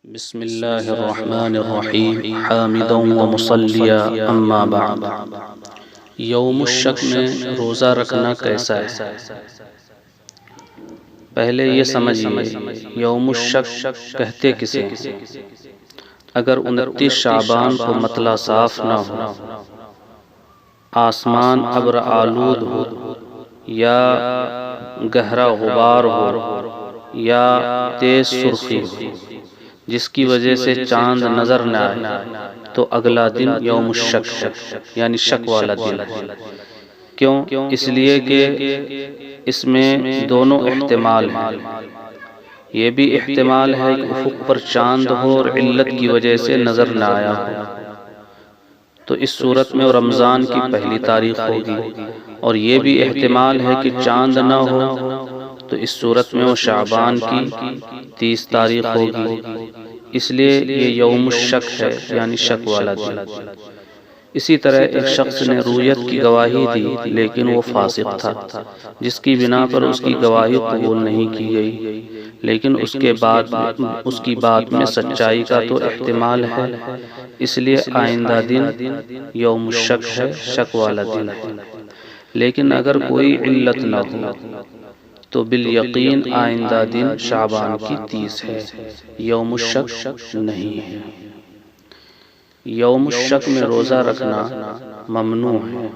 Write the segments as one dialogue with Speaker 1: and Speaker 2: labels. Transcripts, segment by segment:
Speaker 1: بسم اللہ الرحمن الرحیم حامدا ومصلیا اما بعد۔ یوم الشک میں روزہ رکھنا کیسا ہے؟ پہلے یہ سمجھیے یوم الشک کہتے کسے ہیں؟ اگر 29 شعبان کو مطلع صاف نہ ہو، آسمان ابر آلود ہو، یا گہرا غبار ہو، یا تیز سرخی ہو جس کی وجہ سے چاند نظر نہ آئے، تو اگلا دن یوم الشک ہے، یعنی شک والا دن ہے۔ کیوں؟ اس لیے کہ اس میں دونوں احتمال ہیں۔ یہ بھی احتمال ہے کہ افق پر چاند ہو اور علت کی وجہ سے نظر نہ آیا ہو، تو اس صورت میں رمضان کی پہلی تاریخ ہوگی، اور یہ بھی احتمال ہے کہ چاند نہ ہو، تو اس صورت میں وہ شعبان کی 30 تاریخ ہوگی۔ اس لیے یہ یوم الشک ہے، یعنی شک والا دن۔ اسی طرح ایک شخص نے رؤیت کی گواہی دی لیکن وہ فاسق تھا، جس کی بنا پر اس کی گواہی قبول نہیں کی گئی، لیکن اس کی بات میں سچائی کا تو احتمال ہے، اس لیے آئندہ دن یوم الشک ہے، شک والا دن ہے۔ لیکن اگر کوئی علت نہ ہو تو بالیقین آئندہ دن شعبان کی 30 ہے، یوم الشک نہیں ہے۔ یوم الشک میں روزہ رکھنا ممنوع ہے۔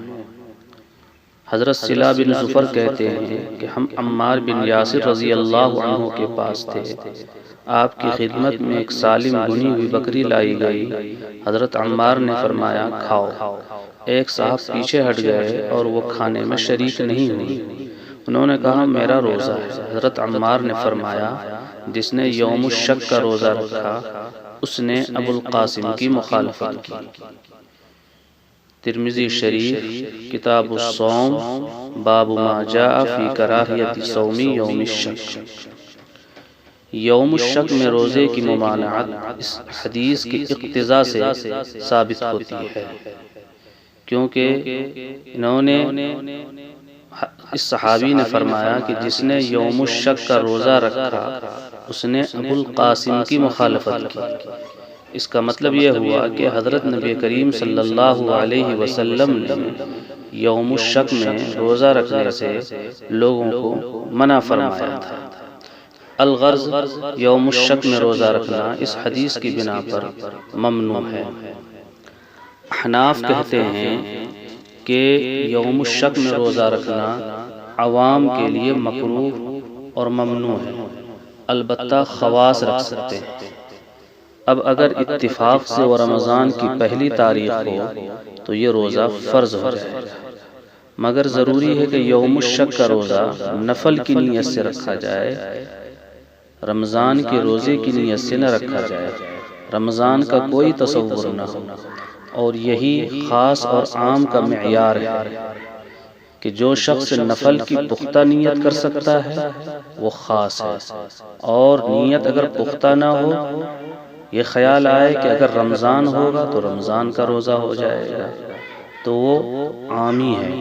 Speaker 1: حضرت صلہ بن زفر کہتے ہیں کہ ہم عمار بن یاسر رضی اللہ عنہ کے پاس تھے، آپ کی خدمت میں ایک سالم بھنی ہوئی بکری لائی گئی۔ حضرت عمار نے فرمایا کھاؤ۔ ایک صاحب پیچھے ہٹ گئے اور وہ کھانے میں شریک نہیں ہوئی۔ انہوں نے کہا میرا روزہ ہے۔ حضرت عمار نے فرمایا جس نے یوم الشک کا روزہ رکھا اس نے ابو القاسم کی مخالفت کی۔ ترمذی شریف کتاب الصوم باب ما جاء فی کراہیت صوم یوم الشک۔ یوم الشک میں روزے کی ممانعت اس حدیث کی اقتضاء سے ثابت ہوتی ہے، کیونکہ انہوں نے اس صحابی نے فرمایا کہ جس نے یوم الشک کا روزہ رکھا اس نے ابو القاسم کی مخالفت کی۔ اس کا مطلب یہ ہوا کہ حضرت نبی کریم صلی اللہ علیہ وسلم نے یوم الشک میں روزہ رکھنے سے لوگوں کو منع فرمایا تھا۔ الغرض یوم الشک میں روزہ رکھنا اس حدیث کی بنا پر ممنوع ہے۔ احناف کہتے ہیں کہ یوم الشک میں روزہ رکھنا عوام کے لیے مکروہ اور ممنوع ہے، البتہ خواص رکھ سکتے ہیں۔ اب اگر اتفاق سے وہ رمضان کی پہلی تاریخ ہو تو یہ روزہ فرض ہو جائے گا، مگر ضروری ہے کہ یوم الشک کا روزہ نفل کی نیت سے رکھا جائے، رمضان کے روزے کی نیت سے نہ رکھا جائے، رمضان کا کوئی تصور نہ ہو۔ اور یہی خاص اور عام کا معیار ہے کہ جو شخص نفل کی پختہ نیت کر سکتا ہے وہ خاص ہے، اور نیت اگر پختہ نہ ہو، یہ خیال آئے کہ اگر رمضان ہوگا تو رمضان کا روزہ ہو جائے گا، تو وہ عامی ہے،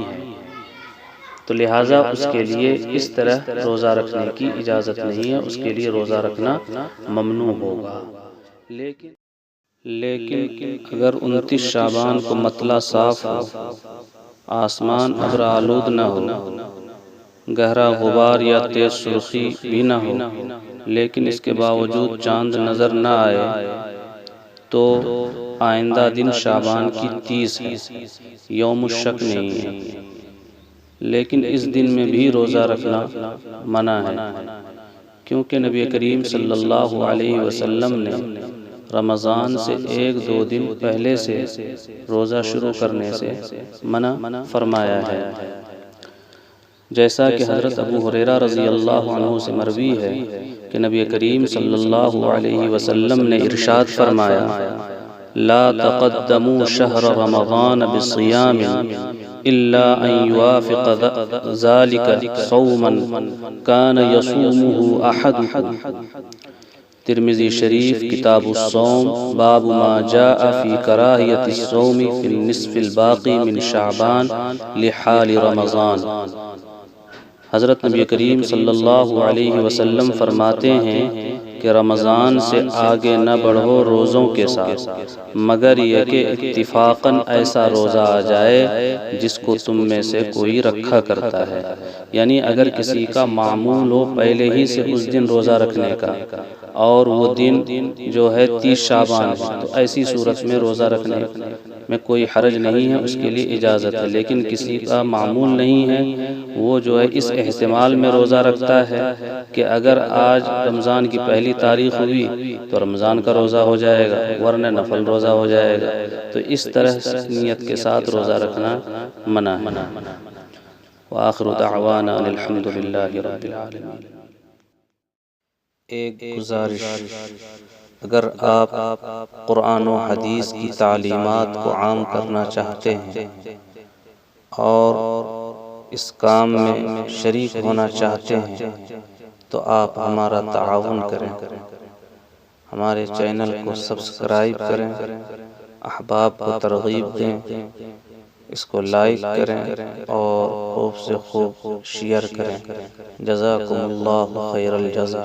Speaker 1: تو لہٰذا اس کے لیے اس طرح روزہ رکھنے کی اجازت نہیں ہے، اس کے لیے روزہ رکھنا ممنوع ہوگا۔ لیکن اگر 29 شعبان کو مطلع صاف ہو، آسمان ابر آلود نہ ہو، گہرا غبار یا تیز سرخی بھی نہ ہو، لیکن اس کے باوجود چاند نظر نہ آئے، تو آئندہ دن شعبان کی 30 ہے، یوم الشک نہیں ہے۔ لیکن اس دن میں بھی روزہ رکھنا منع ہے، کیونکہ نبی کریم صلی اللہ علیہ وسلم نے رمضان سے 1-2 دن پہلے سے روزہ شروع کرنے سے منع فرمایا ہے، جیسا کہ حضرت ابو ہریرہ رضی اللہ عنہ سے مروی ہے کہ نبی کریم صلی اللہ علیہ وسلم نے ارشاد فرمایا لا تقدموا شہر رمضان بصیام الا ان یوافق ذلك صوما کان یصومه احدکم۔ ترمذی شریف کتاب الصوم باب ما جاء فی کراہیت الصوم فی النصف الباقی من شعبان لحال رمضان۔ حضرت نبی کریم صلی اللہ علیہ وسلم فرماتے ہیں کہ کہ رمضان سے آگے نہ بڑھو روزوں کے ساتھ، مگر یہ کہ اتفاقاً ایسا روزہ آ جائے جس کو تم میں سے کوئی رکھا کرتا ہے، یعنی اگر کسی کا معمول ہو پہلے ہی سے اس دن روزہ رکھنے کا، اور وہ دن جو ہے 30 شعبان ہے، تو ایسی صورت میں روزہ رکھنے میں کوئی حرج نہیں ہے، اس کے لیے اجازت ہے۔ لیکن کسی کا معمول نہیں ہے، وہ جو ہے اس احتمال میں روزہ رکھتا ہے کہ اگر آج رمضان کی پہلی تاریخ ہوئی تو رمضان کا روزہ ہو جائے گا، ورنہ نفل روزہ ہو جائے گا، تو اس طرح نیت کے ساتھ روزہ رکھنا منع ہے۔ وآخر دعوانا ان الحمد للہ رب العالمین۔ ایک گزارش، اگر آپ قرآن و حدیث کی تعلیمات کو عام کرنا چاہتے ہیں اور اس کام میں شریک ہونا چاہتے ہیں تو آپ ہمارا تعاون کریں، ہمارے چینل کو سبسکرائب کریں، احباب کو ترغیب دیں، اس کو لائک کریں اور خوب سے خوب شیئر کریں۔ جزاکم اللہ خیر الجزا۔